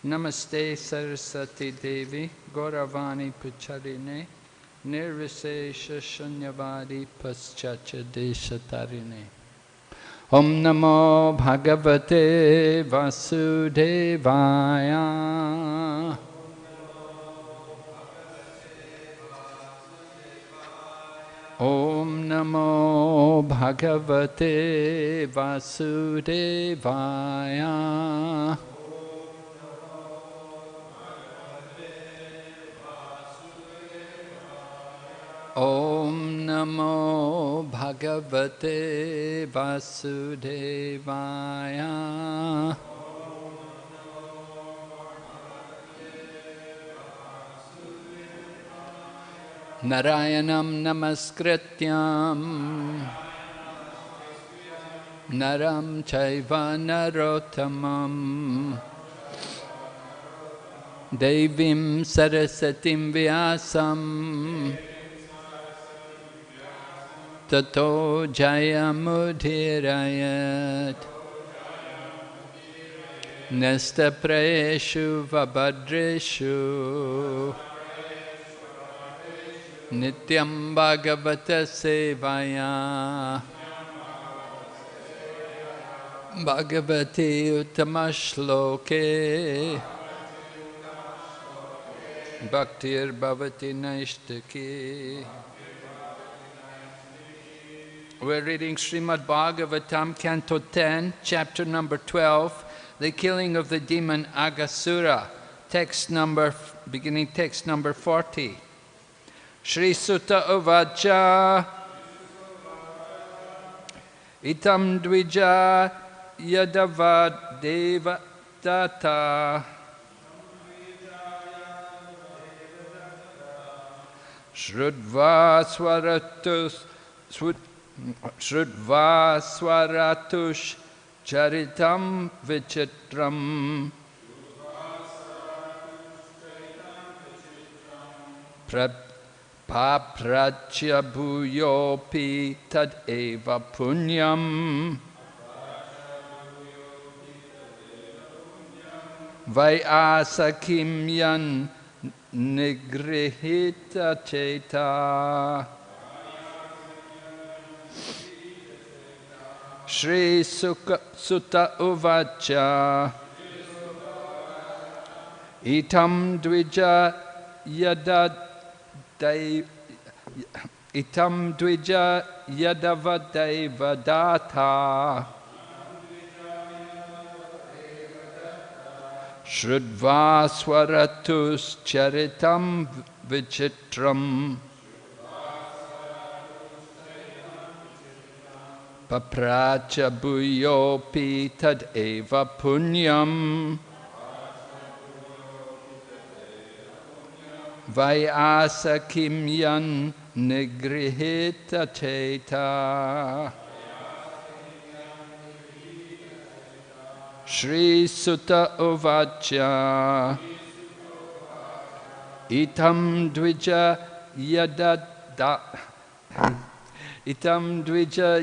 Namaste Saraswati Devi Gauravani Pucharine Nirvisesha Shunyavadi Paschacha Deshatarine. Om Namo Bhagavate Vasudevaya. Om Namo Bhagavate Vasudevaya. Om Namo Bhagavate Vasudevaya. Narayanam Namaskrityam Naram Chaiva Narottamam Devim Sarasatim Vyasam Tato Jayamudhirayat Nesta Praeshu Vabhadreshu Nityam Bhagavata Sevaya Bhagavati Uttamashloke Bhaktir Bhavati Naishtaki. We're reading Srimad Bhagavatam, Canto 10, Chapter number 12, The Killing of the Demon Aghasura, beginning text number 40. Shri Sutta Uvacha Itam Dvija Yadavad Deva Data Shrudva Swaratush Charitam Vichitram Paprachya Bhuyopi Tad Eva Punyam Vaiasakim Yan Nigrihita Cheta. Shri Sutta Uvacha Itam Dvija Yadavadeva Data Shrudva Swaratus Charitam Vichitram Papracha Bhuyopi Tad Eva Punyam Vaiasakim Yan Nigrihita Cheta. Shri Sutta Uvacha Itam Dvija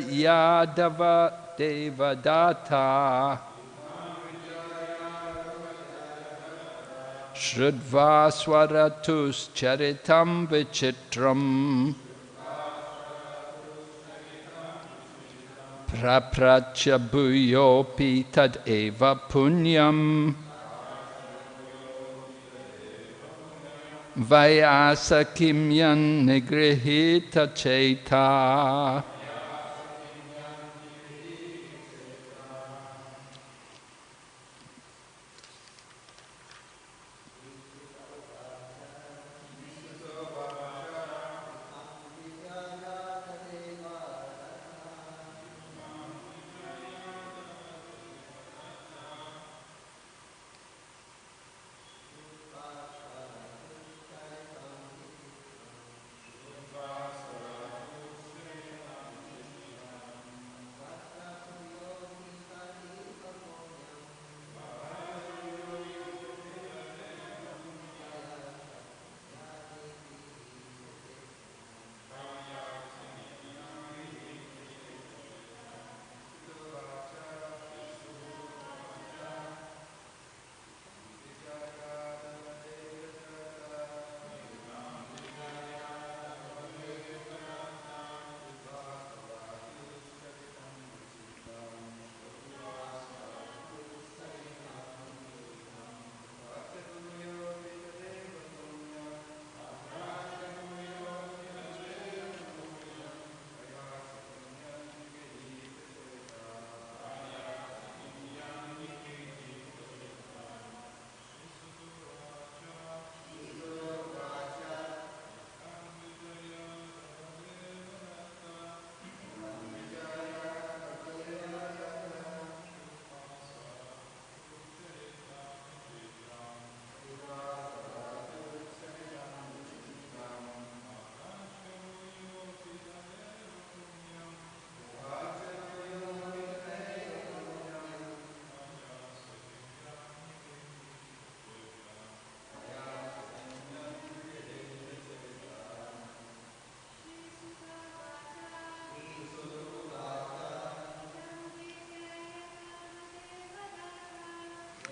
Yadava Devadatta Shrudva Swaratus Charitam Vichitram Praprachya Bhuyopi Tad Eva Punyam Vaiasakim Yan Nigrihita Cheta.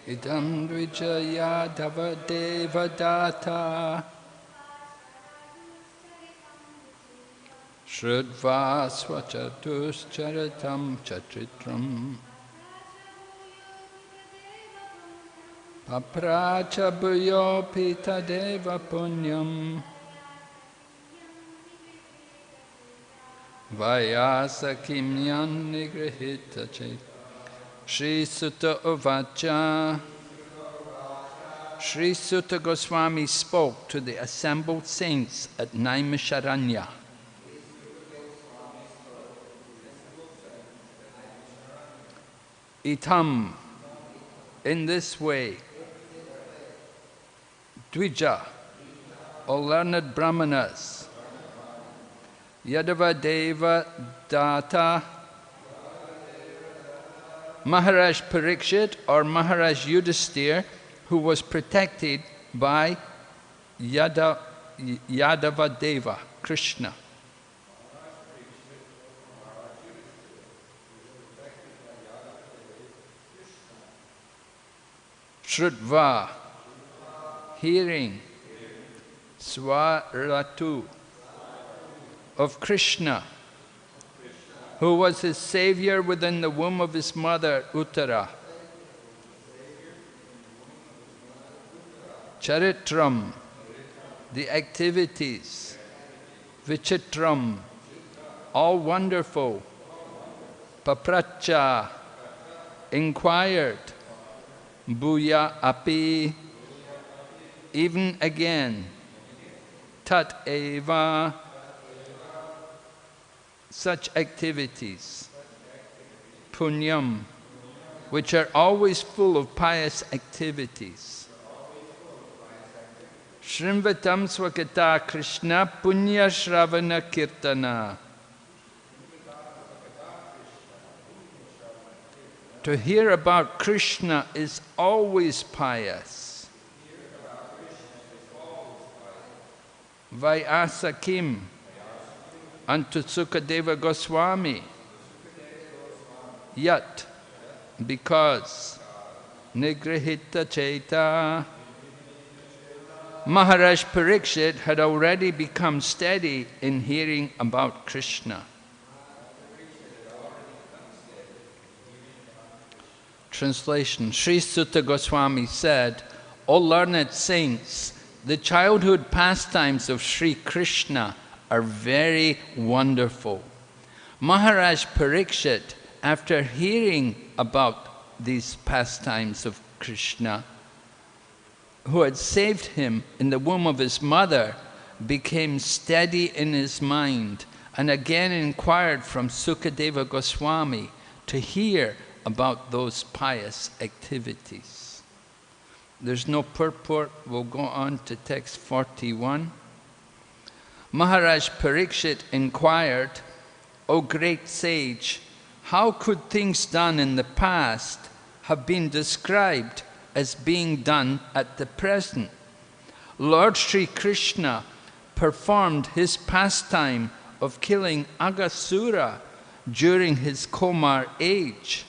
idam dvija yadava devadata Shrudva swachatuscharitam chatritram Papracha bhuyo pita deva punyam Vyasa kimyan nigrihita chet Shri Sutta Uvacha Shri Sutta Goswami spoke to the assembled saints at Naimisharanya. Itam, in this way, Dvija, O learned Brahmanas, Yadava Deva Data, Maharaj Parikshit or Maharaj Yudhisthira, who was protected by Yadava Deva, Krishna. Shrutva, hearing, Swaratu, of Krishna, who was his savior within the womb of his mother, Uttara. Charitram, the activities, Vichitram, all wonderful, Papracha, inquired, Bhuya api, even again, Tat eva, such activities, Punyam, which are always full of pious activities. Shrimvatam swakata Krishna punya shravana kirtana. To hear about Krishna is always pious. Vyasa kim, unto Sukadeva Goswami. Yat, because Nigrihita Cheta, Maharaj Parikshit had already become steady in hearing about Krishna. Translation. Sri Sutta Goswami said, O learned saints, the childhood pastimes of Sri Krishna are very wonderful. Maharaj Parikshit, after hearing about these pastimes of Krishna, who had saved him in the womb of his mother, became steady in his mind and again inquired from Sukadeva Goswami to hear about those pious activities. There's no purport. We'll go on to text 41. Maharaj Parikshit inquired, O great sage, how could things done in the past have been described as being done at the present? Lord Sri Krishna performed his pastime of killing Aghasura during his Komar age.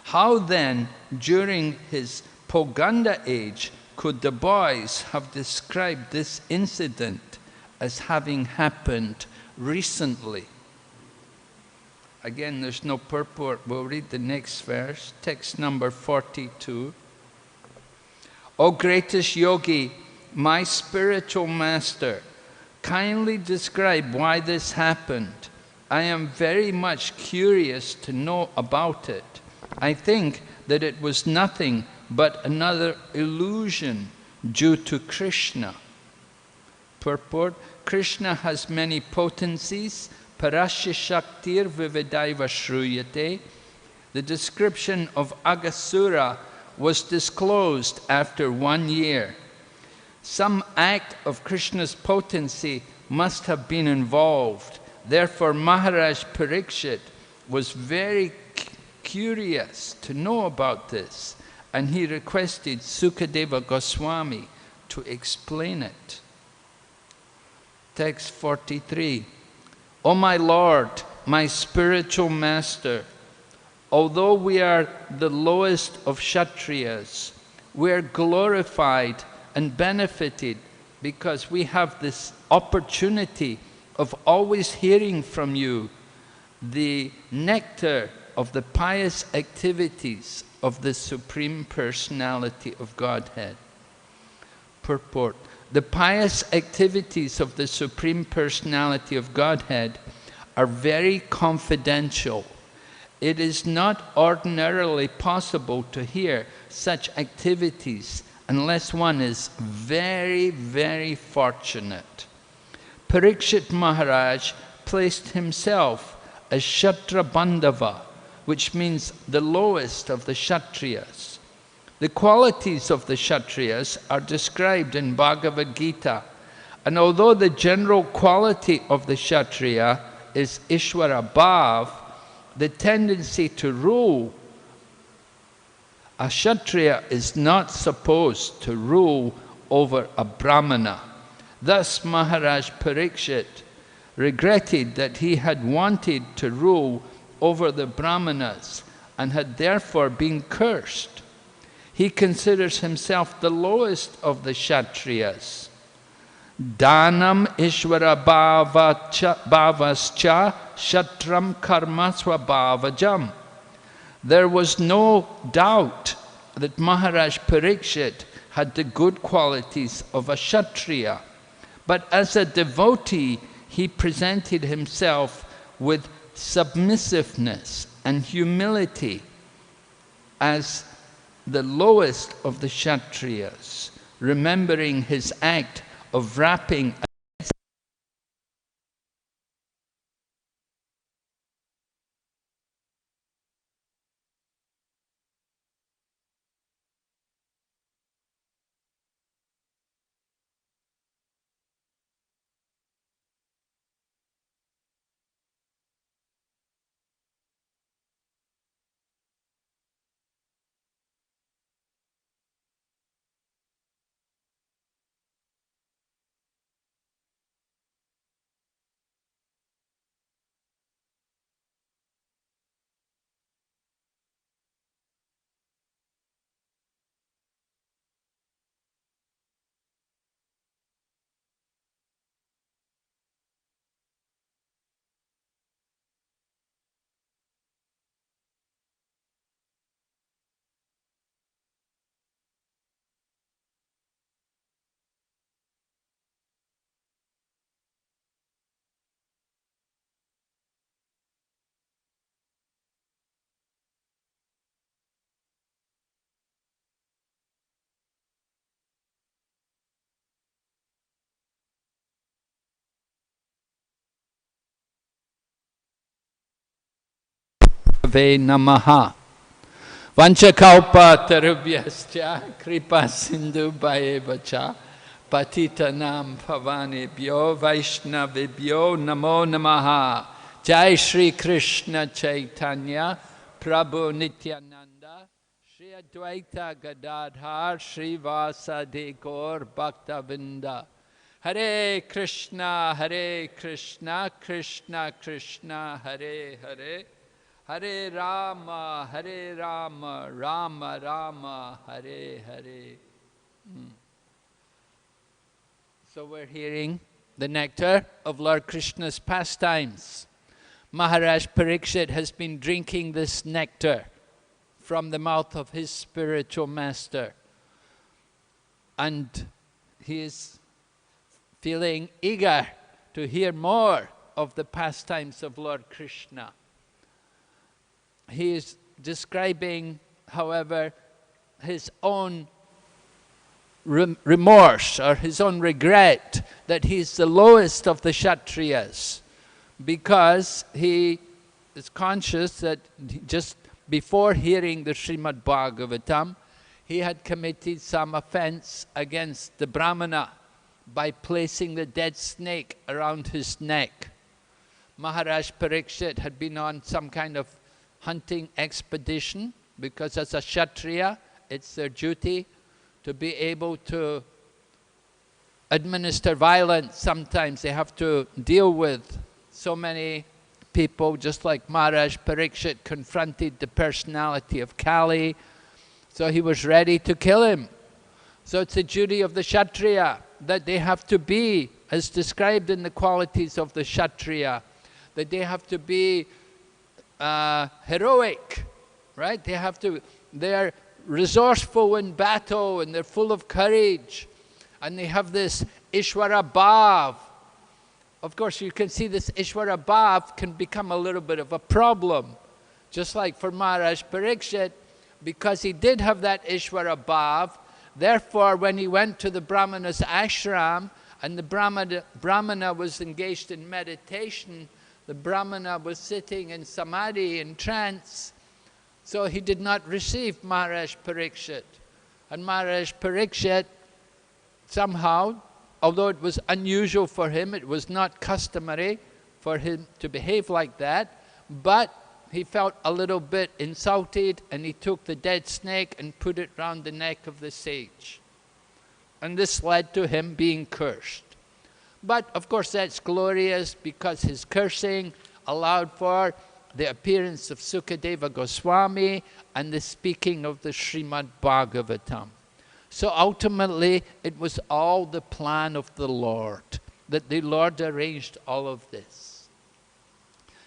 How then, during his Poganda age, could the boys have described this incident as having happened recently? Again, there's no purport. We'll read the next verse, text number 42. O greatest yogi, my spiritual master, kindly describe why this happened. I am very much curious to know about it. I think that it was nothing but another illusion due to Krishna. Purport. Krishna has many potencies. Parasya Shaktir Vividaiva Shruyate. The description of Aghasura was disclosed after 1 year. Some act of Krishna's potency must have been involved. Therefore, Maharaj Parikshit was very curious to know about this, and he requested Sukadeva Goswami to explain it. Text 43. O my Lord, my spiritual master, although we are the lowest of Kshatriyas, we're glorified and benefited because we have this opportunity of always hearing from you the nectar of the pious activities of the Supreme Personality of Godhead. Purport. The pious activities of the Supreme Personality of Godhead are very confidential. It is not ordinarily possible to hear such activities unless one is very, very fortunate. Parikshit Maharaj placed himself as Kshatriya Bandhava, which means the lowest of the Kshatriyas. The qualities of the Kshatriyas are described in Bhagavad Gita, and although the general quality of the Kshatriya is Ishvara Bhav, the tendency to rule, a Kshatriya is not supposed to rule over a Brahmana. Thus Maharaj Parikshit regretted that he had wanted to rule over the Brahmanas and had therefore been cursed. He considers himself the lowest of the Kshatriyas. Dhanam Ishvara Bhavascha Shatram Karmasva Bhavajam. There was no doubt that Maharaj Parikshit had the good qualities of a Kshatriya, but as a devotee he presented himself with submissiveness and humility as the lowest of the Kshatriyas, remembering his act of rapping Ve Namaha. Vanchakalpa tarubhyascha kripa sindhu bhayevacha patitanam pavanebhyo vaishnavebhyo namo namaha. Jai Shri Krishna Chaitanya Prabhu Nityananda Shri Advaita Gadadhar Shri Vasadi Gaur Bhaktavinda. Hare Krishna Krishna Krishna Hare Hare, Hare Rama, Rama Rama, Hare Hare. So we're hearing the nectar of Lord Krishna's pastimes. Maharaj Parikshit has been drinking this nectar from the mouth of his spiritual master. And he is feeling eager to hear more of the pastimes of Lord Krishna. He is describing, however, his own remorse or his own regret that he's the lowest of the Kshatriyas, because he is conscious that just before hearing the Srimad Bhagavatam, he had committed some offense against the Brahmana by placing the dead snake around his neck. Maharaj Parikshit had been on some kind of hunting expedition, because as a Kshatriya, it's their duty to be able to administer violence. Sometimes they have to deal with so many people, just like Maharaj Parikshit confronted the personality of Kali. So he was ready to kill him. So it's the duty of the Kshatriya that they have to be, as described in the qualities of the Kshatriya, that they have to be heroic, right? They're resourceful in battle, and they're full of courage, and they have this Ishvara Bhav. Of course, you can see this Ishvara Bhav can become a little bit of a problem. Just like for Maharaj Parikshit, because he did have that Ishvara Bhav, therefore when he went to the Brahmana's ashram, and the Brahmana was engaged in meditation, the Brahmana was sitting in samadhi, in trance, so he did not receive Maharaj Parikshit. And Maharaj Parikshit, somehow, although it was unusual for him, it was not customary for him to behave like that, but he felt a little bit insulted, and he took the dead snake and put it round the neck of the sage. And this led to him being cursed. But of course that's glorious, because his cursing allowed for the appearance of Sukadeva Goswami and the speaking of the Srimad Bhagavatam. So ultimately it was all the plan of the Lord, that the Lord arranged all of this.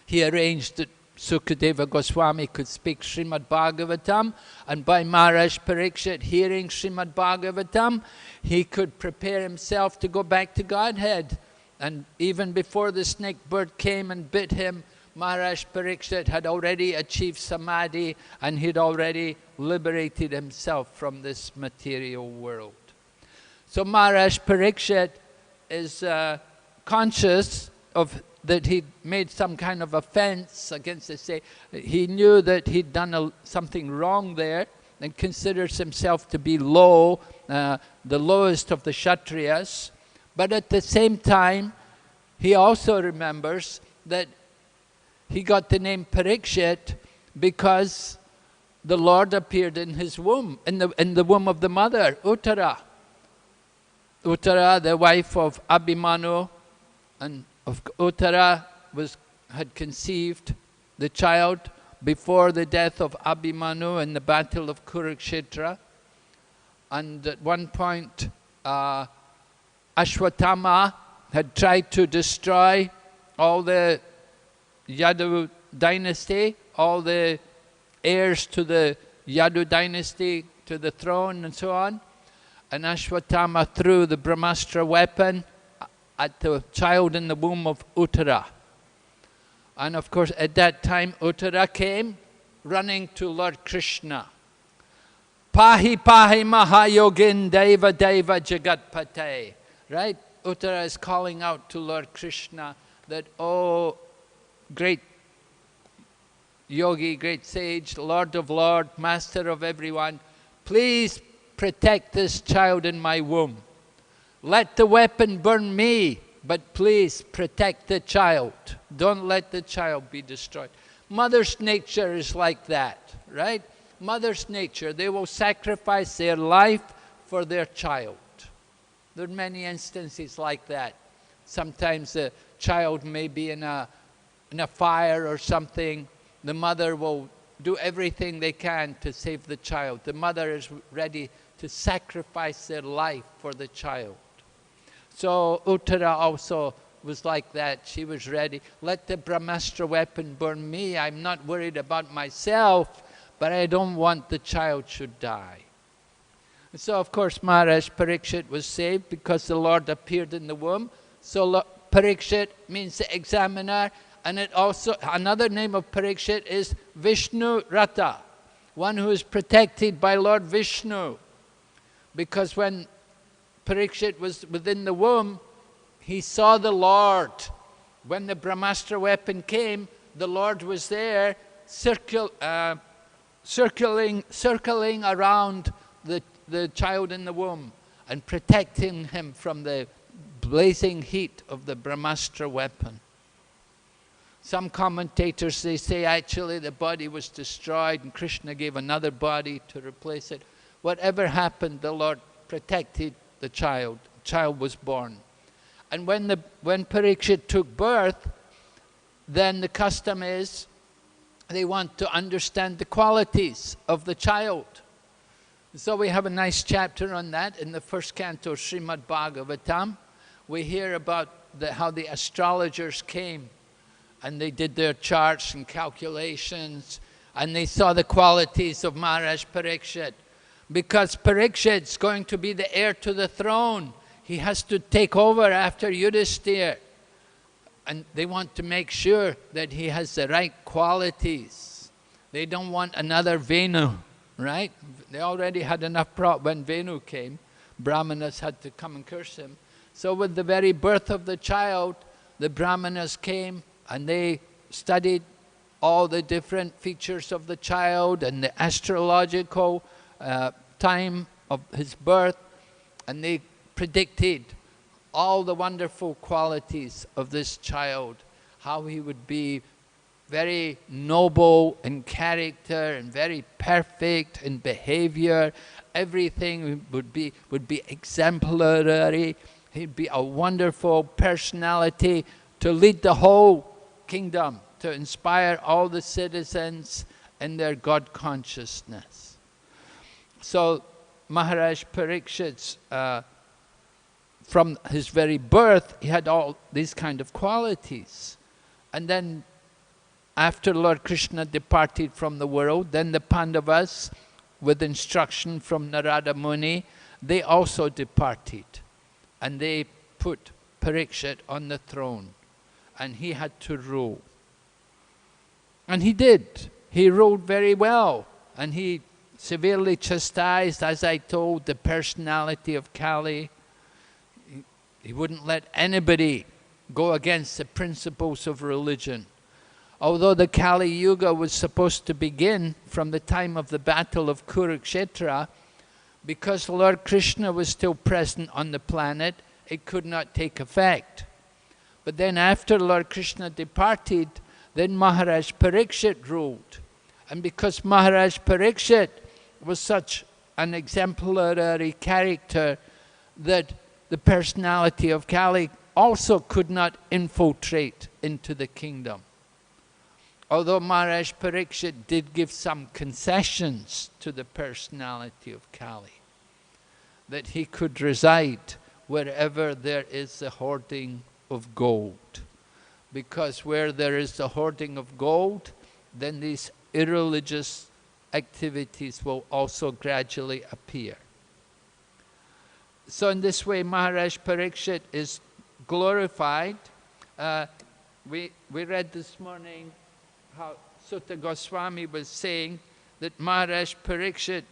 He arranged that Sukadeva Goswami could speak Srimad Bhagavatam, and by Maharaj Parikshit hearing Srimad Bhagavatam, he could prepare himself to go back to Godhead. And even before the snake bird came and bit him, Maharaj Parikshit had already achieved samadhi, and he'd already liberated himself from this material world. So Maharaj Parikshit is conscious of that he'd made some kind of offense against the sage. He knew that he'd done something wrong there, and considers himself to be low, the lowest of the Kshatriyas. But at the same time, he also remembers that he got the name Parikshit because the Lord appeared in his womb, in the womb of the mother, Uttara. Uttara, the wife of Abhimanyu, and Uttara had conceived the child before the death of Abhimanyu in the battle of Kurukshetra. And at one point, Ashwatthama had tried to destroy all the Yadu dynasty, all the heirs to the Yadu dynasty to the throne and so on. And Ashwatthama threw the Brahmastra weapon at the child in the womb of Uttara. And of course at that time Uttara came running to Lord Krishna. Pahi pahi mahayogin deva deva jagatpate. Right? Uttara is calling out to Lord Krishna that, oh, great yogi, great sage, Lord of Lord, master of everyone, please protect this child in my womb. Let the weapon burn me, but please protect the child. Don't let the child be destroyed. Mother's nature is like that, right? Mother's nature, they will sacrifice their life for their child. There are many instances like that. Sometimes the child may be in a fire or something. The mother will do everything they can to save the child. The mother is ready to sacrifice their life for the child. So Uttara also was like that. She was ready. Let the Brahmastra weapon burn me. I'm not worried about myself, but I don't want the child should die. And so of course Maharaj Parikshit was saved because the Lord appeared in the womb. So Parikshit means the examiner, and it also, another name of Parikshit is Vishnu Rata, one who is protected by Lord Vishnu. Because when Parikshit was within the womb, he saw the Lord. When the Brahmastra weapon came, the Lord was there circling around the child in the womb and protecting him from the blazing heat of the Brahmastra weapon. Some commentators, they say actually the body was destroyed and Krishna gave another body to replace it. Whatever happened, the Lord protected the child. The child was born. And when Parikshit took birth, then the custom is they want to understand the qualities of the child. So we have a nice chapter on that in the first canto, Srimad Bhagavatam. We hear about how the astrologers came and they did their charts and calculations and they saw the qualities of Maharaj Parikshit. Because Parikshit's going to be the heir to the throne. He has to take over after Yudhishthira. And they want to make sure that he has the right qualities. They don't want another Venu, right? They already had enough problems. When Venu came, Brahmanas had to come and curse him. So with the very birth of the child, the Brahmanas came and they studied all the different features of the child and the astrological time of his birth, and they predicted all the wonderful qualities of this child, how he would be very noble in character and very perfect in behavior. Everything would be exemplary. He'd be a wonderful personality to lead the whole kingdom, to inspire all the citizens in their God consciousness. So Maharaj Parikshit's, from his very birth, he had all these kind of qualities. And then after Lord Krishna departed from the world, then the Pandavas, with instruction from Narada Muni, they also departed. And they put Parikshit on the throne. And he had to rule. And he did. He ruled very well. And he severely chastised, as I told, the personality of Kali. He wouldn't let anybody go against the principles of religion. Although the Kali Yuga was supposed to begin from the time of the battle of Kurukshetra, because Lord Krishna was still present on the planet, it could not take effect. But then after Lord Krishna departed, then Maharaj Parikshit ruled. And because Maharaj Parikshit was such an exemplary character that the personality of Kali also could not infiltrate into the kingdom. Although Maharaj Parikshit did give some concessions to the personality of Kali, that he could reside wherever there is the hoarding of gold. Because where there is the hoarding of gold, then these irreligious activities will also gradually appear. So in this way, Maharaj Parikshit is glorified. We read this morning how Sutta Goswami was saying that Maharaj Parikshit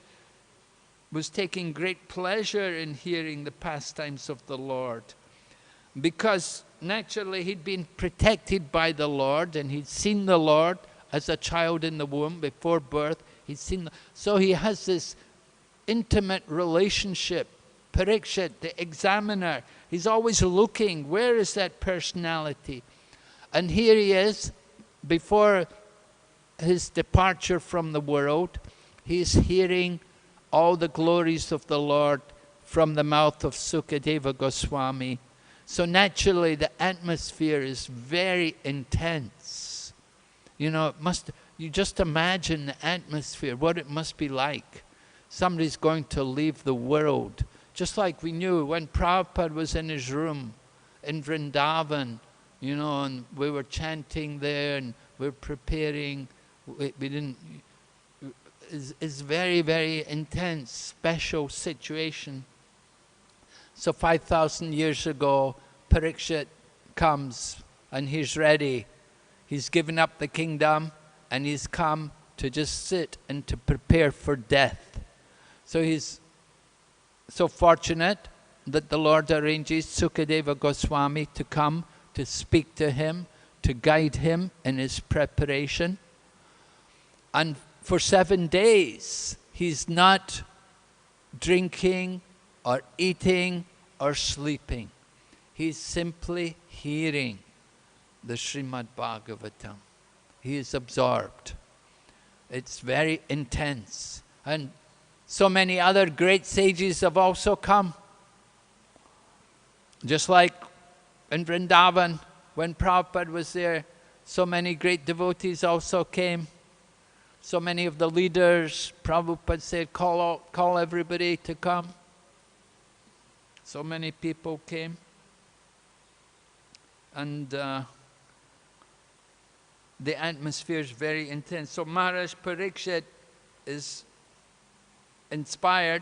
was taking great pleasure in hearing the pastimes of the Lord. Because naturally he'd been protected by the Lord and he'd seen the Lord as a child in the womb before birth. So he has this intimate relationship. Parikshit, the examiner, he's always looking, where is that personality? And here he is, before his departure from the world, he's hearing all the glories of the Lord from the mouth of Sukadeva Goswami. So naturally the atmosphere is very intense. You know, you just imagine the atmosphere, what it must be like. Somebody's going to leave the world. Just like we knew when Prabhupada was in his room in Vrindavan, you know, and we were chanting there and we were preparing. It's very, very intense, special situation. So 5,000 years ago, Parikshit comes and he's ready. He's given up the kingdom and he's come to just sit and to prepare for death. So he's so fortunate that the Lord arranges Sukadeva Goswami to come to speak to him, to guide him in his preparation. And for 7 days, he's not drinking or eating or sleeping. He's simply hearing the Srimad Bhagavatam. He is absorbed. It's very intense. And so many other great sages have also come. Just like in Vrindavan, when Prabhupada was there, so many great devotees also came. So many of the leaders, Prabhupada said, call everybody to come. So many people came. And the atmosphere is very intense. So Maharaj Parikshit is inspired,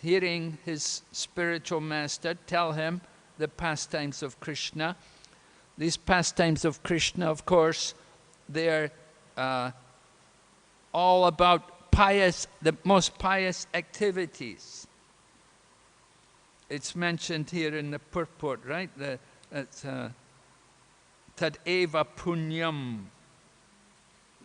hearing his spiritual master tell him the pastimes of Krishna. These pastimes of Krishna, of course, they are all about the most pious activities. It's mentioned here in the purport, right? Tad eva punyam.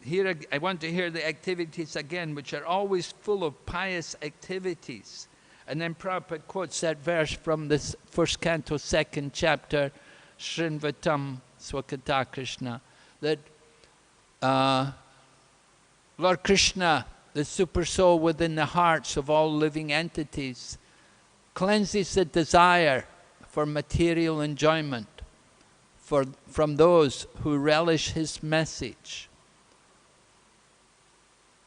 Here, I want to hear the activities again, which are always full of pious activities. And then Prabhupada quotes that verse from this first canto, second chapter, Srinvatam Swakata Krishna, that Lord Krishna, the super soul within the hearts of all living entities, cleanses the desire for material enjoyment from those who relish his message,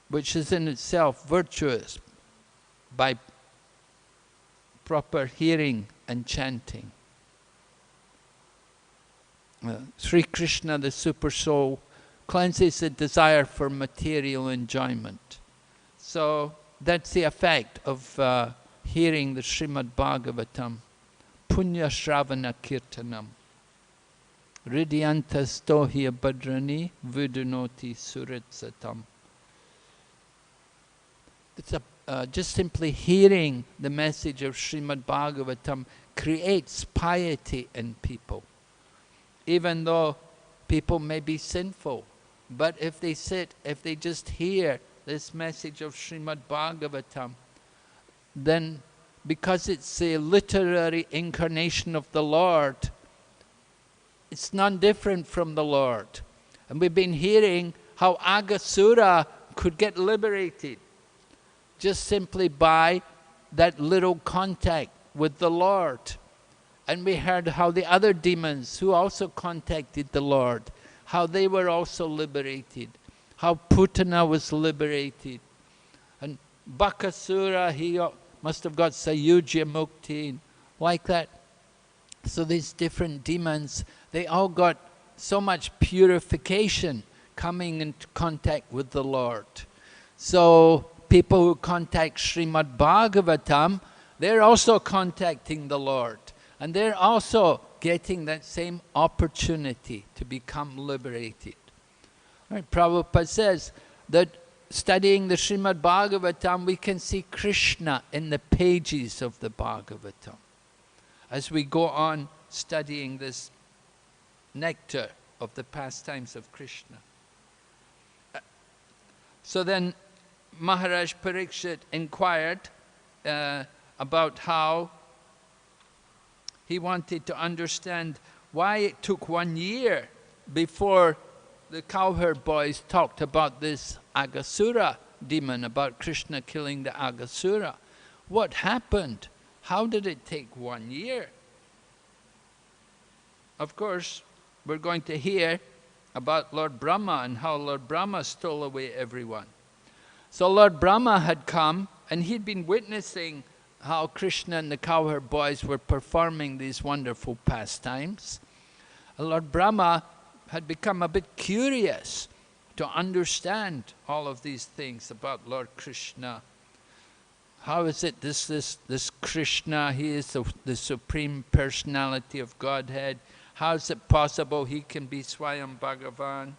which is in itself virtuous by proper hearing and chanting. Sri Krishna, the super soul, cleanses the desire for material enjoyment. So that's the effect of hearing the Srimad Bhagavatam. Punya Shravana Kirtanam. Ridyantas tohya badrani vidunoti suritsatam. It's just simply hearing the message of Srimad Bhagavatam creates piety in people. Even though people may be sinful, but if they just hear this message of Srimad Bhagavatam, then because it's a literary incarnation of the Lord, it's none different from the Lord. And we've been hearing how Aghasura could get liberated just simply by that little contact with the Lord. And we heard how the other demons who also contacted the Lord, how they were also liberated, how Putana was liberated. And Bakasura, he must have got Sayujya Mukti, like that. So these different demons, they all got so much purification coming into contact with the Lord. So people who contact Srimad Bhagavatam, they're also contacting the Lord. And they're also getting that same opportunity to become liberated. Right? Prabhupada says that studying the Srimad Bhagavatam, we can see Krishna in the pages of the Bhagavatam. As we go on studying this nectar of the pastimes of Krishna. So then Maharaj Parikshit inquired about how he wanted to understand why it took 1 year before the cowherd boys talked about this Aghasura demon, about Krishna killing the Aghasura. What happened? How did it take 1 year? Of course, we're going to hear about Lord Brahma and how Lord Brahma stole away everyone. So Lord Brahma had come and he'd been witnessing how Krishna and the cowherd boys were performing these wonderful pastimes. And Lord Brahma had become a bit curious to understand all of these things about Lord Krishna. How is it this Krishna, he is the Supreme Personality of Godhead. How is it possible he can be Swayam Bhagavan?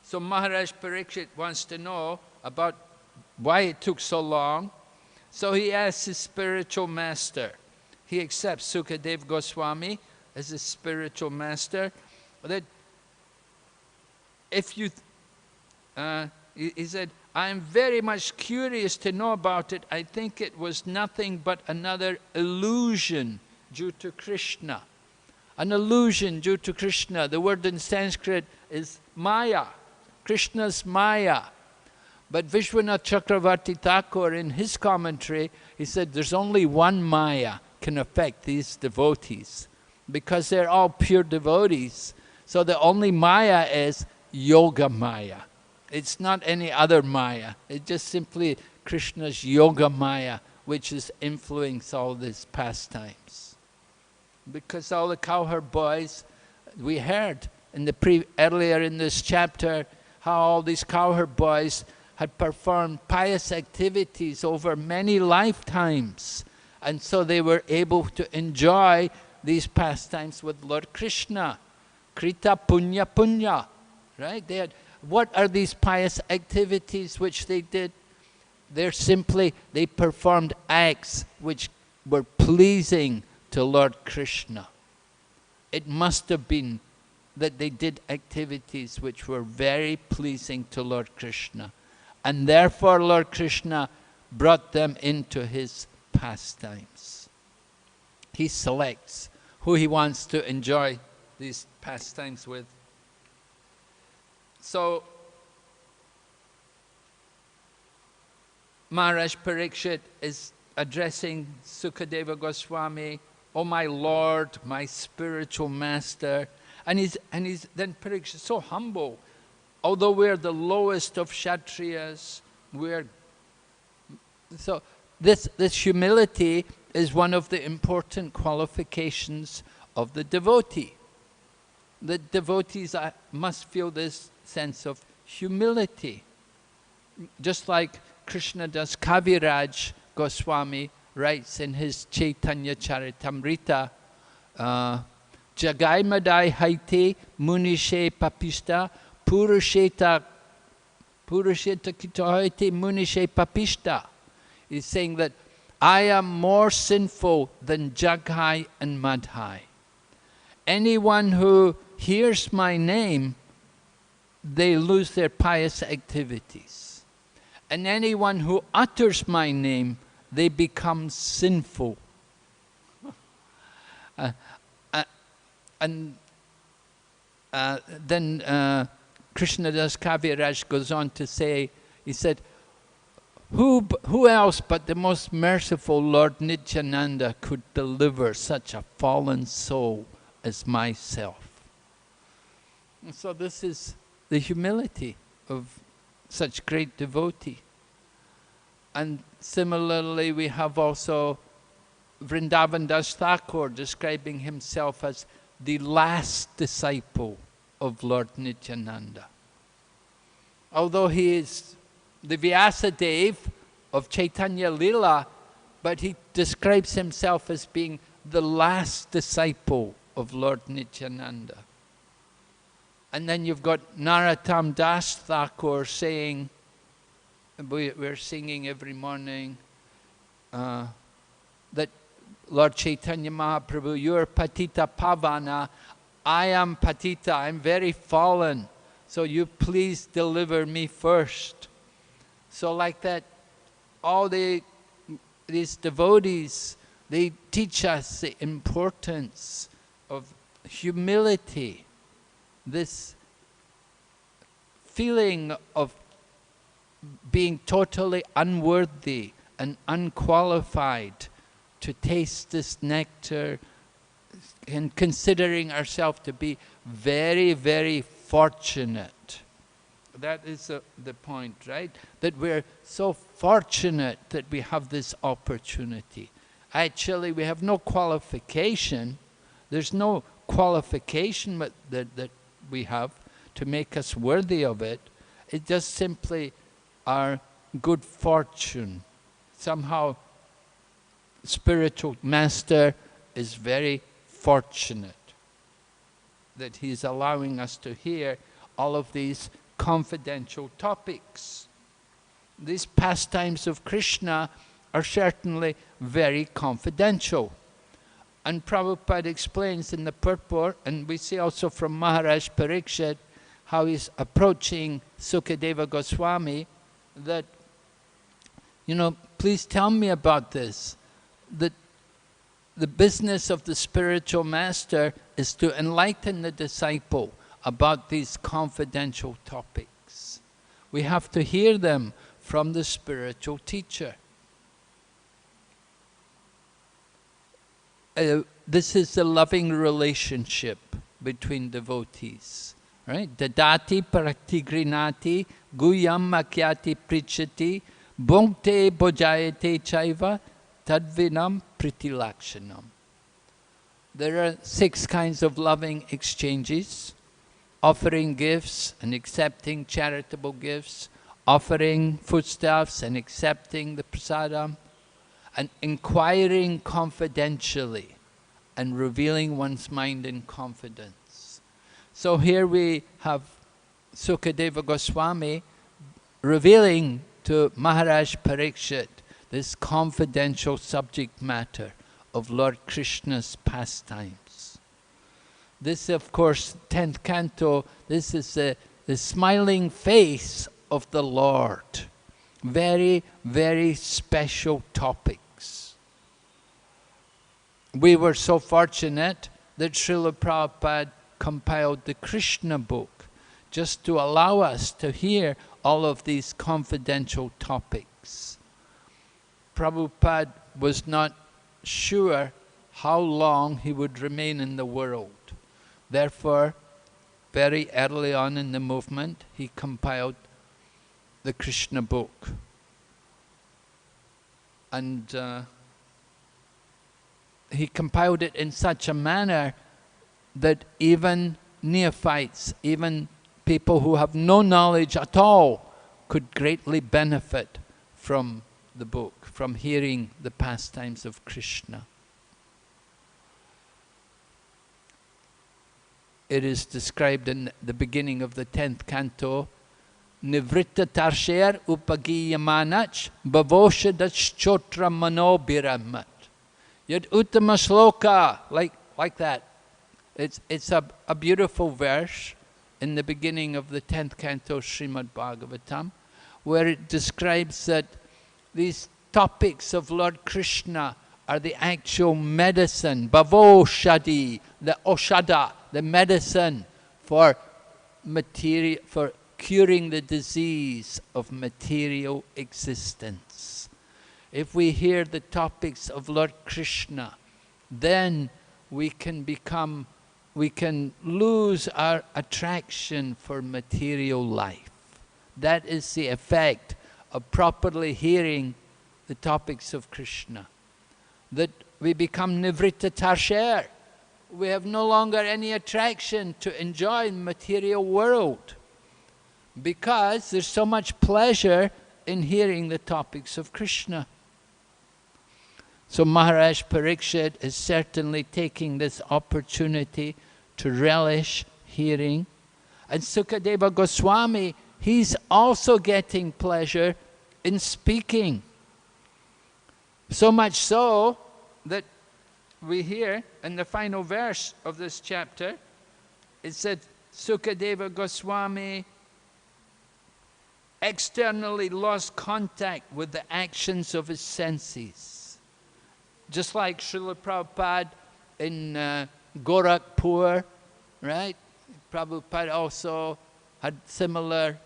So Maharaj Parikshit wants to know about why it took so long. So he asks his spiritual master. He accepts Sukadev Goswami as his spiritual master. That if you, he said, I am very much curious to know about it. I think it was nothing but another illusion due to Krishna. An illusion due to Krishna. The word in Sanskrit is Maya. Krishna's Maya. But Vishwanath Chakravarti Thakur, in his commentary, he said there's only one Maya can affect these devotees. Because they're all pure devotees. So the only Maya is Yoga Maya. It's not any other Maya. It's just simply Krishna's Yoga Maya, which is influencing all these pastimes. Because all the cowherd boys, we heard in the earlier in this chapter, how all these cowherd boys had performed pious activities over many lifetimes. And so they were able to enjoy these pastimes with Lord Krishna. Krita punya punya. Right? What are these pious activities which they did? They performed acts which were pleasing to Lord Krishna. It must have been that they did activities which were very pleasing to Lord Krishna. And therefore Lord Krishna brought them into his pastimes. He selects who he wants to enjoy these pastimes with. So, Maharaj Parikshit is addressing Sukadeva Goswami, "Oh my Lord, my spiritual master." And he's then Parikshit so humble. Although we're the lowest of Kshatriyas, so this humility is one of the important qualifications of the devotee. The devotees must feel this sense of humility. Just like Krishnadas Kaviraj Goswami writes in his Chaitanya Charitamrita, Jagai Madai Haite Munishe Papista Purusheta Kitohaite Munishe Papista. He's saying that I am more sinful than Jagai and Madhai. Anyone who hears my name, they lose their pious activities. And anyone who utters my name, they become sinful. Then Krishnadas Kaviraj goes on to say, he said, who else but the most merciful Lord Nityananda could deliver such a fallen soul as myself? And so this is the humility of such great devotee. And similarly we have also Vrindavan Das Thakur describing himself as the last disciple of Lord Nityananda. Although he is the Vyasadeva of Chaitanya Lila, but he describes himself as being the last disciple of Lord Nityananda. And then you've got Narottam Das Thakur saying, we're singing every morning, that Lord Chaitanya Mahaprabhu, you're Patita Pavana, I am Patita, I'm very fallen, so you please deliver me first. So like that, all these devotees, they teach us the importance of humility, this feeling of being totally unworthy and unqualified to taste this nectar, and considering ourselves to be very, very fortunate. That is the point, right? That we're so fortunate that we have this opportunity. Actually, we have no qualification. There's no qualification that we have to make us worthy of it. It's just simply our good fortune. Somehow, spiritual master is very fortunate that he's allowing us to hear all of these confidential topics. These pastimes of Krishna are certainly very confidential. And Prabhupada explains in the purport, and we see also from Maharaj Parikshit, how he's approaching Sukadeva Goswami, that, please tell me about this. That the business of the spiritual master is to enlighten the disciple about these confidential topics. We have to hear them from the spiritual teacher. This is the loving relationship between devotees, right? Dadati pratigrinati guyam makyati prichati bhunkte bojayate chaiva tadvinam pritilakshanam. There are 6 kinds of loving exchanges: offering gifts and accepting charitable gifts, offering foodstuffs and accepting the prasadam, and inquiring confidentially and revealing one's mind in confidence. So here we have Sukadeva Goswami revealing to Maharaj Parikshit this confidential subject matter of Lord Krishna's pastimes. This, of course, 10th canto, this is the smiling face of the Lord. Very, very special topics. We were so fortunate that Srila Prabhupada compiled the Krishna book just to allow us to hear all of these confidential topics. Prabhupada was not sure how long he would remain in the world. Therefore, very early on in the movement, he compiled the Krishna book. And he compiled it in such a manner that even neophytes, even people who have no knowledge at all, could greatly benefit from the book, from hearing the pastimes of Krishna. It is described in the beginning of the 10th canto, Nivritta tarsher upagiyamanach bhavoshadas chotra manobiramat. Yad uttama shloka, like that. It's a beautiful verse in the beginning of the 10th canto Srimad Bhagavatam, where it describes that these topics of Lord Krishna are the actual medicine, bhavoshadi, the oshada, the medicine for curing the disease of material existence. If we hear the topics of Lord Krishna, then we can lose our attraction for material life. That is the effect of properly hearing the topics of Krishna. That we become nivritta tarsher. We have no longer any attraction to enjoy the material world, because there's so much pleasure in hearing the topics of Krishna. So Maharaj Parikshit is certainly taking this opportunity to relish hearing. And Sukadeva Goswami, he's also getting pleasure in speaking. So much so that we hear in the final verse of this chapter, it said Sukadeva Goswami externally lost contact with the actions of his senses. Just like Srila Prabhupada in Gorakhpur, right? Prabhupada also had similar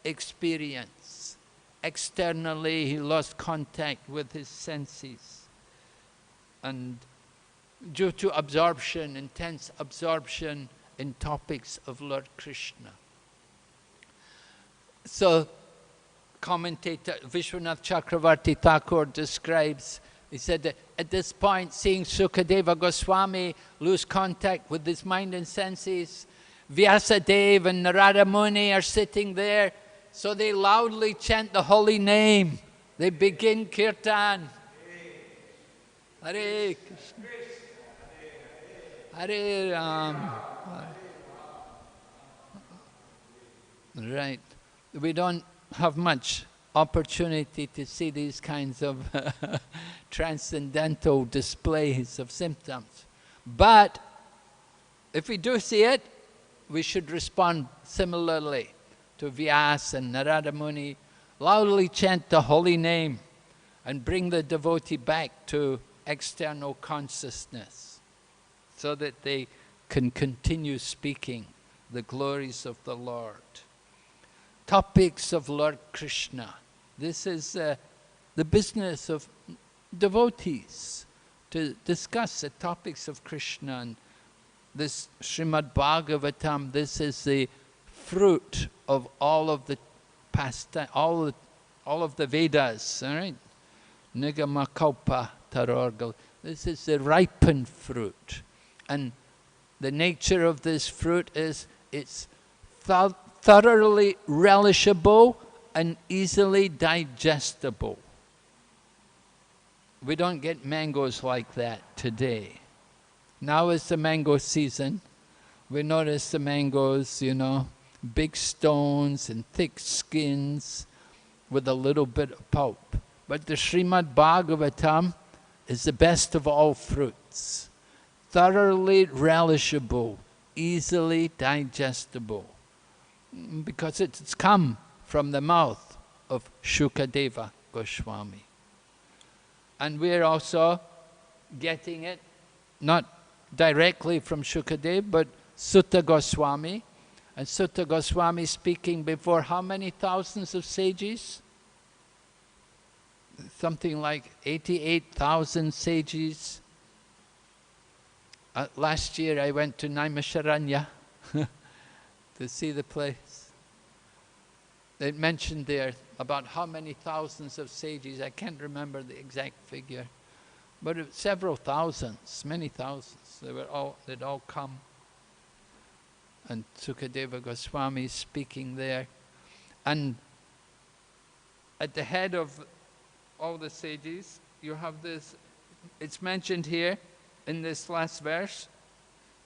experience. Externally, he lost contact with his senses. And due to absorption, intense absorption in topics of Lord Krishna. So, commentator Vishwanath Chakravarti Thakur describes, he said that at this point, seeing Sukadeva Goswami lose contact with his mind and senses, Vyasadeva and Narada Muni are sitting there, so they loudly chant the holy name. They begin kirtan. Hare Krishna, Hare Ram. Right. We don't have much opportunity to see these kinds of transcendental displays of symptoms. But if we do see it, we should respond similarly to Vyasa and Narada Muni. Loudly chant the holy name and bring the devotee back to external consciousness so that they can continue speaking the glories of the Lord. Topics of Lord Krishna. This is the business of devotees, to discuss the topics of Krishna. And this Srimad Bhagavatam, this is the fruit of all of the pastime, all of the Vedas, all right? Nigama kalpa tarorgal. This is the ripened fruit. And the nature of this fruit is it's thoroughly relishable and easily digestible. We don't get mangoes like that today. Now is the mango season. We notice the mangoes, you know, big stones and thick skins with a little bit of pulp. But the Srimad Bhagavatam is the best of all fruits. Thoroughly relishable, easily digestible. Because it's come from the mouth of Shukadeva Goswami. And we're also getting it, not directly from Shukadeva, but Sutta Goswami. And Sutta Goswami speaking before how many thousands of sages? Something like 88,000 sages. Last year I went to Naimisharanya to see the place. They mentioned there about how many thousands of sages. I can't remember the exact figure, but it was several thousands, many thousands. They'd all come. And Sukadeva Goswami speaking there. And at the head of all the sages, you have this, it's mentioned here in this last verse,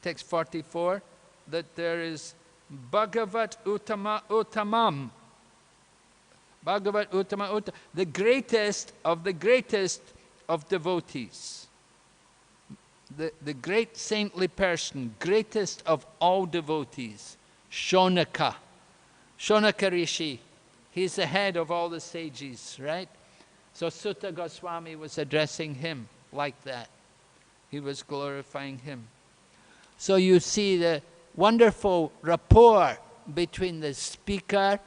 text 44, that there is Bhagavat Uttamam. Bhagavat Uttama, the greatest of devotees. The great saintly person, greatest of all devotees, Shonaka. Shonaka Rishi, he's the head of all the sages, right? So Sutta Goswami was addressing him like that. He was glorifying him. So you see the wonderful rapport between the speaker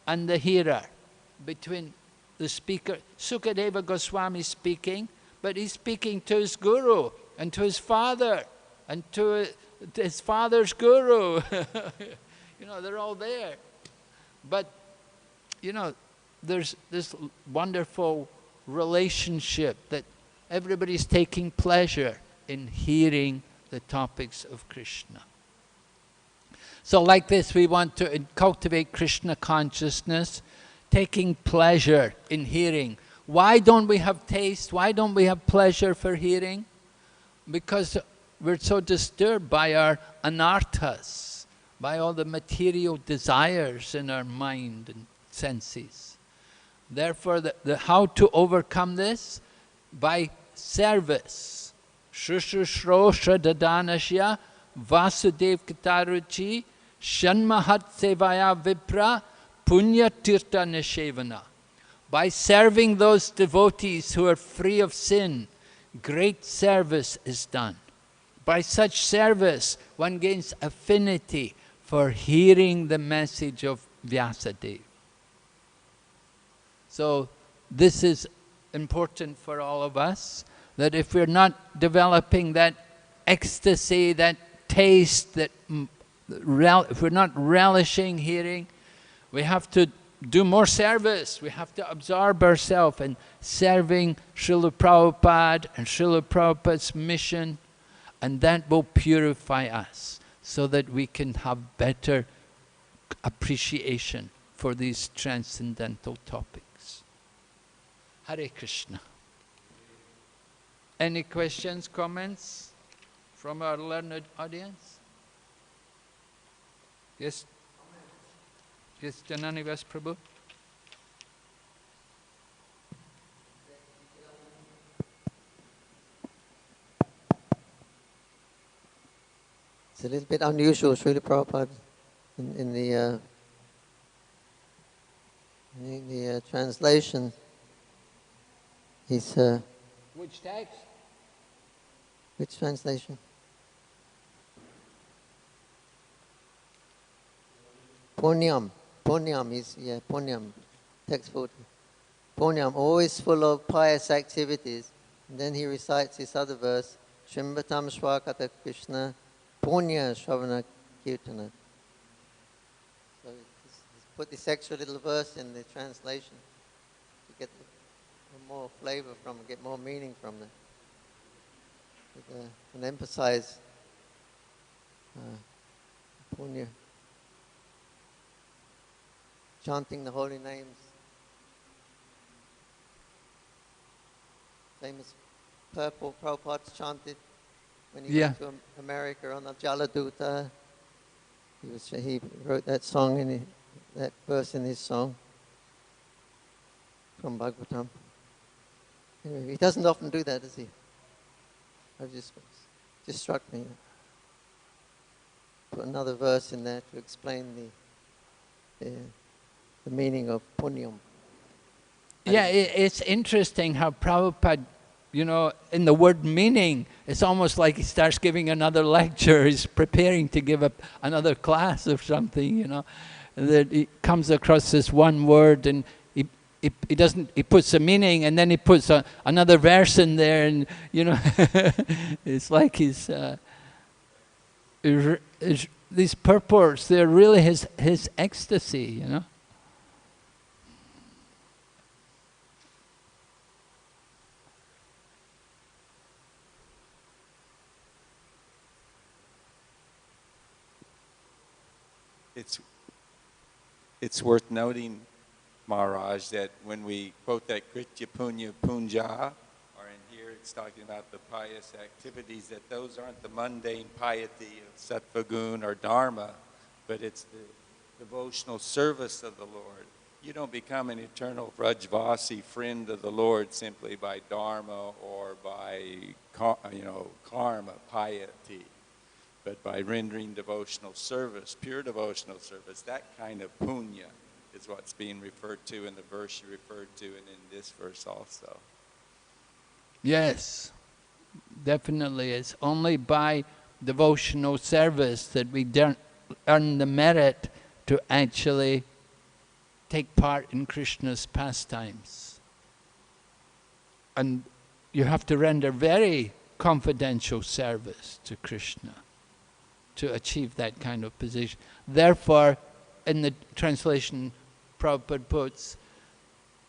and the hearer. Between the speaker, Sukadeva Goswami speaking, but he's speaking to his guru and to his father and to his father's guru. You know, they're all there. But, you know, there's this wonderful relationship that everybody's taking pleasure in hearing the topics of Krishna. So like this, we want to cultivate Krishna consciousness, taking pleasure in hearing. Why don't we have taste? Why don't we have pleasure for hearing? Because we're so disturbed by our anarthas, by all the material desires in our mind and senses. Therefore, how to overcome this? By service. Shushushro Shradhadanashya Vasudev Kataruchi Shanmahat Sevaya Vipra Punya Tirtha Nishevana. By serving those devotees who are free of sin, great service is done. By such service, one gains affinity for hearing the message of Vyasadeva. So this is important for all of us, that if we're not developing that ecstasy, that taste, that if we're not relishing hearing, we have to do more service. We have to absorb ourselves in serving Srila Prabhupada and Srila Prabhupada's mission, and that will purify us so that we can have better appreciation for these transcendental topics. Hare Krishna. Any questions, comments from our learned audience? Yes? Yes, Jananivas Prabhu? It's a little bit unusual, Srila Prabhupada, in the translation. He's which text? Which translation? Punyam. Punyam. Text 40. Punyam, always full of pious activities. And then he recites this other verse, Shrimbatam Swakata Krishna, Punya Shravana Kirtana. So put this extra little verse in the translation to get more flavor from it, get more meaning from it. And emphasize punya, chanting the holy names. Famous purple Prabhupada's chanted when he went to America on the Jaladuta. He wrote that song that verse in his song from Bhagavatam. Anyway, he doesn't often do that, does he? I've just struck me. Put another verse in there to explain the meaning of punyam. Yeah, it's interesting how Prabhupada, in the word meaning, it's almost like he starts giving another lecture. He's preparing to give another class or something, that he comes across this one word and he puts a meaning and then he puts another verse in there, and it's like he's these purports, they're really his ecstasy, It's worth noting, Maharaj, that when we quote that Kritya Punya Punja, or in here it's talking about the pious activities, that those aren't the mundane piety of Sattva-gun or Dharma, but it's the devotional service of the Lord. You don't become an eternal Vrajvasi friend of the Lord simply by Dharma or by karma, piety, but by rendering devotional service, pure devotional service. That kind of punya is what's being referred to in the verse you referred to and in this verse also. Yes, definitely. It's only by devotional service that we earn the merit to actually take part in Krishna's pastimes. And you have to render very confidential service to Krishna to achieve that kind of position. Therefore, in the translation, Prabhupada puts,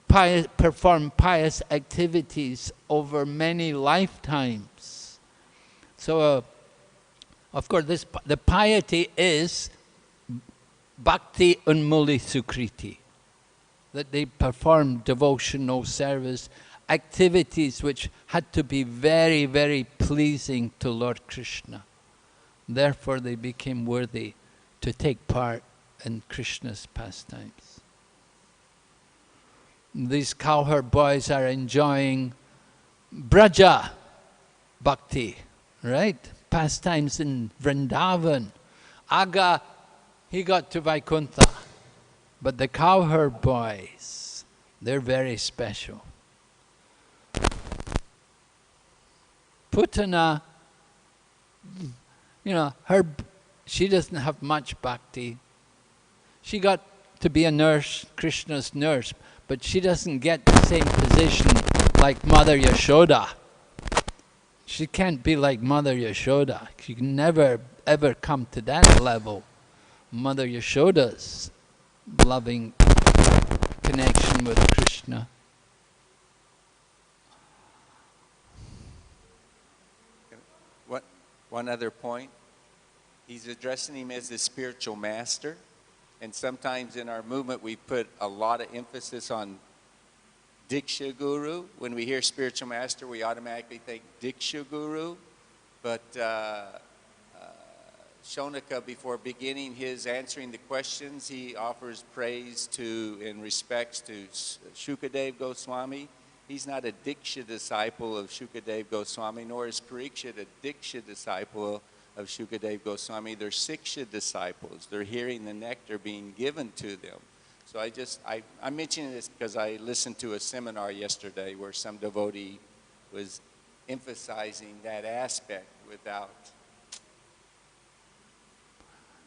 perform pious activities over many lifetimes. So, of course, the piety is Bhakti Unmuli Sukriti, that they perform devotional service, activities which had to be very, very pleasing to Lord Krishna. Therefore, they became worthy to take part in Krishna's pastimes. These cowherd boys are enjoying Braja Bhakti, right? Pastimes in Vrindavan. Aga, he got to Vaikuntha. But the cowherd boys, they're very special. Putana, she doesn't have much bhakti. She got to be a nurse, Krishna's nurse, but she doesn't get the same position like Mother Yashoda. She can't be like Mother Yashoda. She can never, ever come to that level. Mother Yashoda's loving connection with Krishna. One other point, he's addressing him as the spiritual master, and sometimes in our movement we put a lot of emphasis on Diksha Guru. When we hear spiritual master, we automatically think Diksha Guru, but Shonaka, before beginning his answering the questions, he offers praise to and respects to Shukadev Goswami. He's not a Diksha disciple of Shukadev Goswami, nor is Parikshit a Diksha disciple of Shukadev Goswami. They're Siksha disciples. They're hearing the nectar being given to them. So I'm mentioning this because I listened to a seminar yesterday where some devotee was emphasizing that aspect without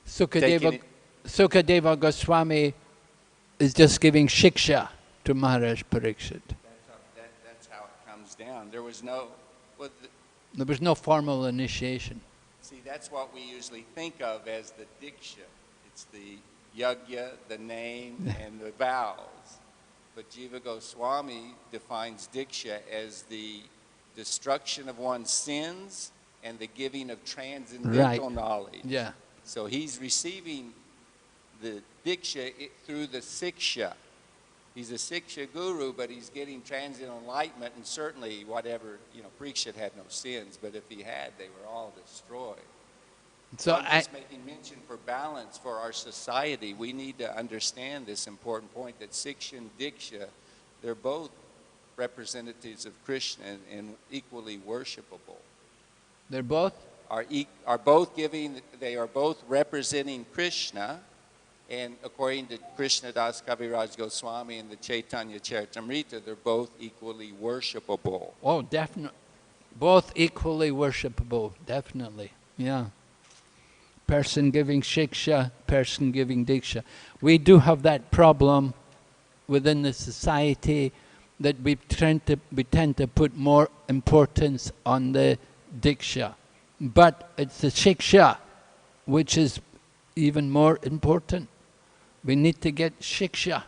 Sukadeva Goswami is just giving shiksha to Maharaj Parikshit. That's how it comes down. There was no formal initiation. See, that's what we usually think of as the diksha. It's the yajna, the name, and the vows. But Jiva Goswami defines Diksha as the destruction of one's sins and the giving of transcendental knowledge. Yeah. So he's receiving the Diksha through the Siksha. He's a Siksha guru, but he's getting transcendental enlightenment, and certainly whatever, Parikshit had no sins, but if he had, they were all destroyed. So I'm just making mention for balance for our society. We need to understand this important point that Siksha and Diksha, they're both representatives of Krishna and equally worshipable. they're both? They are both representing Krishna, and according to Krishnadas Kaviraj Goswami and the Chaitanya Charitamrita, they're both equally worshipable. Oh, definitely. Both equally worshipable, definitely. Yeah. Person giving shiksha, person giving diksha. We do have that problem within the society that we tend to put more importance on the diksha. But it's the shiksha which is even more important. We need to get shiksha.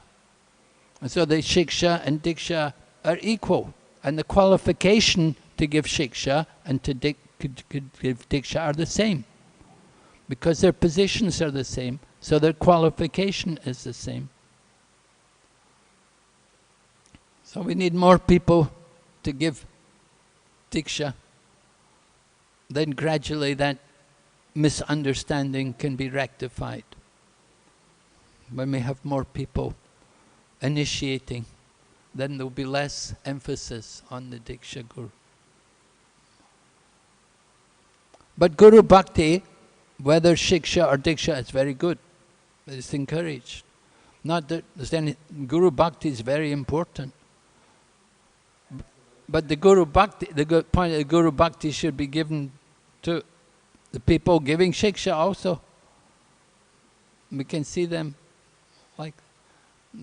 And so the shiksha and diksha are equal. And the qualification to give shiksha and to give diksha are the same. Because their positions are the same, so their qualification is the same. So we need more people to give diksha. Then gradually that misunderstanding can be rectified. When we have more people initiating, then there will be less emphasis on the diksha guru. But Guru Bhakti, whether shiksha or diksha, is very good. It's encouraged. Not that there's any, Guru Bhakti is very important. But the Guru Bhakti, the point of the Guru Bhakti should be given to the people giving shiksha also. We can see them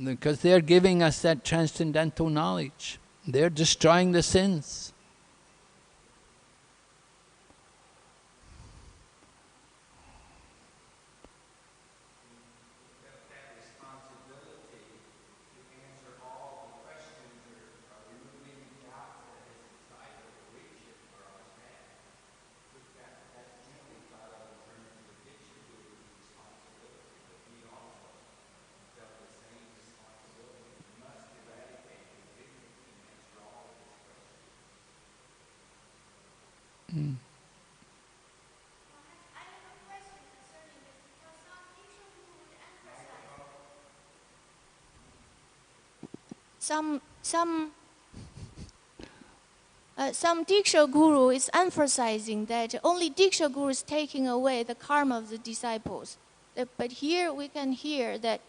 because they're giving us that transcendental knowledge. They're destroying the sins. Some Diksha Guru is emphasizing that only Diksha Guru is taking away the karma of the disciples. But here we can hear that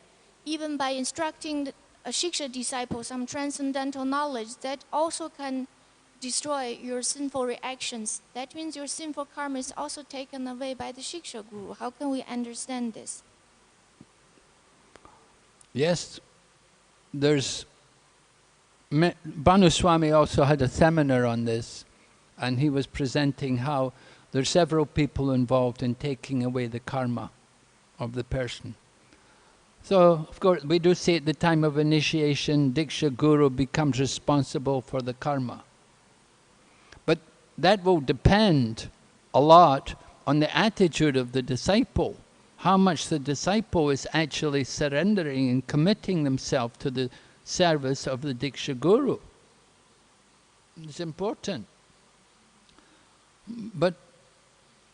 even by instructing a Shiksha disciple some transcendental knowledge, that also can destroy your sinful reactions. That means your sinful karma is also taken away by the Shiksha Guru. How can we understand this? Yes, there's Bhanu Swami also had a seminar on this, and he was presenting how there are several people involved in taking away the karma of the person. So, of course, we do see at the time of initiation, Diksha Guru becomes responsible for the karma. But that will depend a lot on the attitude of the disciple, how much the disciple is actually surrendering and committing themselves to the service of the Diksha Guru. It's important. But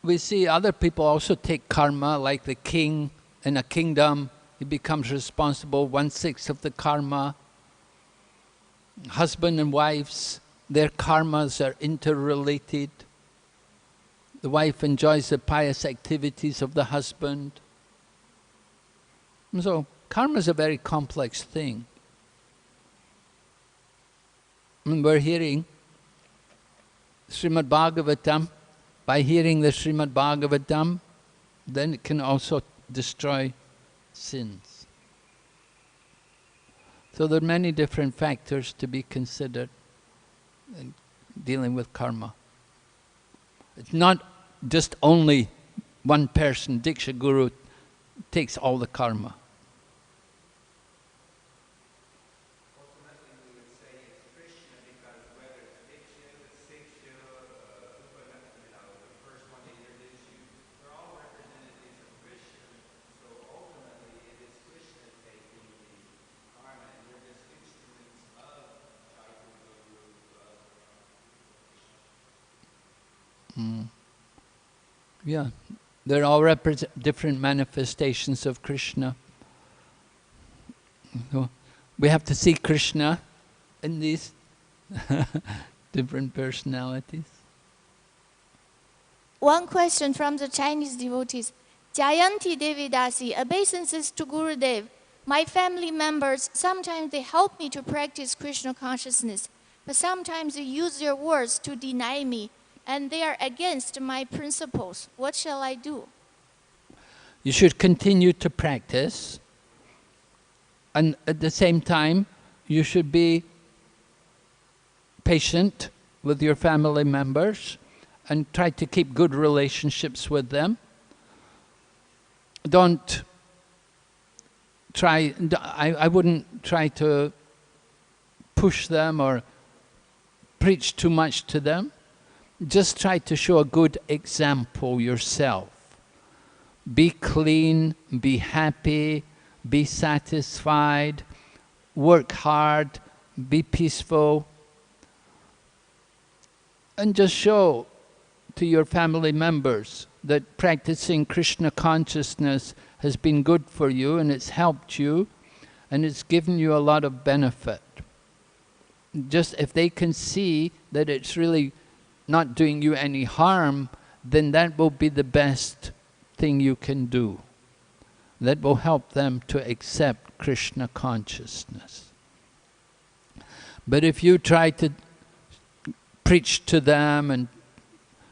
we see other people also take karma, like the king in a kingdom. He becomes responsible 1/6 of the karma. Husband and wives, their karmas are interrelated. The wife enjoys the pious activities of the husband. And so karma is a very complex thing. And we're hearing Srimad Bhagavatam. By hearing the Srimad Bhagavatam, then it can also destroy sins. So there are many different factors to be considered in dealing with karma. It's not just only one person, Diksha Guru, takes all the karma. Yeah, they're all different manifestations of Krishna. So we have to see Krishna in these different personalities. One question from the Chinese devotees. Jayanti Devi Dasi, obeisances to Gurudev. My family members, sometimes they help me to practice Krishna consciousness, but sometimes they use their words to deny me, and they are against my principles. What shall I do? You should continue to practice, and at the same time, you should be patient with your family members and try to keep good relationships with them. Don't try, I wouldn't try to push them or preach too much to them. Just try to show a good example yourself. Be clean, be happy, be satisfied, work hard, be peaceful, and just show to your family members that practicing Krishna consciousness has been good for you and it's helped you and it's given you a lot of benefit. Just if they can see that it's really not doing you any harm, then that will be the best thing you can do. That will help them to accept Krishna consciousness. But if you try to preach to them and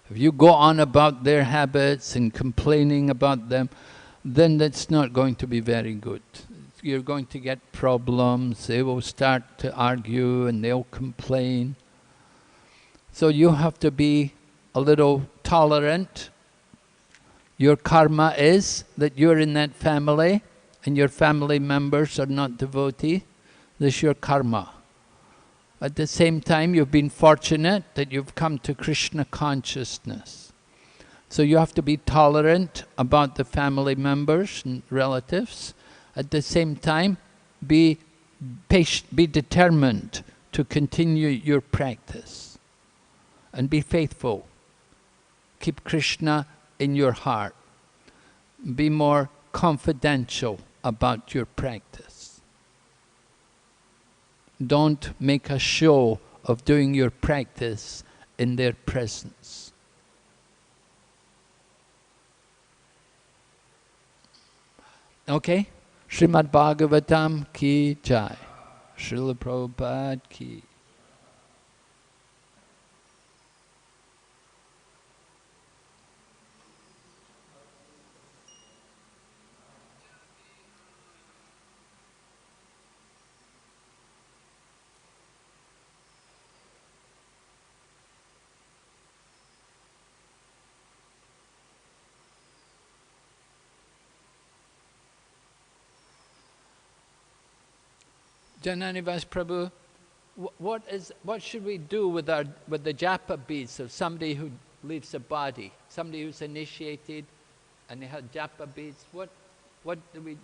if you go on about their habits and complaining about them, then that's not going to be very good. You're going to get problems, they will start to argue and they'll complain. So you have to be a little tolerant. Your karma is that you're in that family and your family members are not devotee. This is your karma. At the same time, you've been fortunate that you've come to Krishna consciousness. So you have to be tolerant about the family members and relatives. At the same time, be patient, be determined to continue your practice. And be faithful. Keep Krishna in your heart. Be more confidential about your practice. Don't make a show of doing your practice in their presence. Okay? Srimad Bhagavatam ki jai. Srila Prabhupada ki. Jananivas Prabhu, what should we do with the japa beads of somebody who leaves a body, somebody who's initiated and they have japa beads? What do we